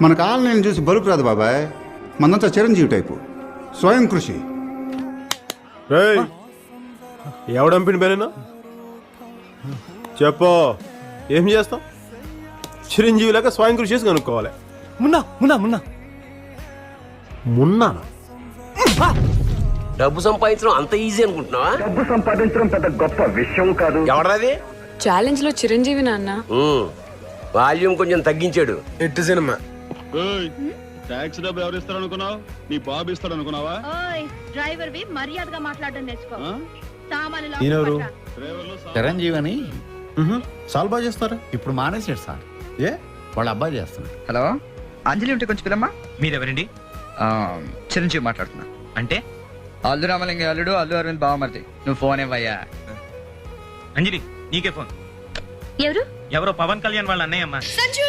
మన కాలనీని చూసి బలుపు రాదు బాబాయ్, మనంతా చిరంజీవి టైపు, స్వయం కృషి. ఎవడంపిన పేరేనా చెప్పో, ఏం చేస్తాం? చిరంజీవి లాగా స్వయం కృషి చేసి కనుక్కోవాలి. మున్నా మున్నా మున్నా మున్నా డబ్బు సంపాదించడం అంత ఈజీ అనుకుంటున్నావా? డబ్బు సంపాదించడం పెద్ద గొప్ప విషయం కాదు. ఎవడది? ఛాలెంజ్ లో చిరంజీవి నాన్న. వాల్యూమ్ కొంచెం తగ్గించాడు. ఎట్టు సినిమా. ట్యాక్స్ డబ్బు ఎవరు ఇస్తారు అనుకున్నావు? నీ బాబు ఇస్తాడు అనుకున్నావా? డ్రైవర్ వి మర్యాదగా మాట్లాడడం నేర్చుకో. చిరంజీవి అని సాల్వ్ బాగా చేస్తారు. ఇప్పుడు మానేసాడు సార్. ఏ వాళ్ళ అబ్బాయి చేస్తున్నాడు. హలో అంజలి ఉంటే కొంచెం పిల్లమ్మా. మీరెవరండి? చిరంజీవి మాట్లాడుతున్నా. అంటే అల్లు రామలింగ అల్లుడు, అల్లు అరవింద్ బావమరిది. నువ్వు ఫోన్ ఇవ్వయ్యా. అంజలి నీకే ఫోన్. ఎవరు? ఎవరో పవన్ కళ్యాణ్ వాళ్ళ అన్నయ్యమ్మా. సంజు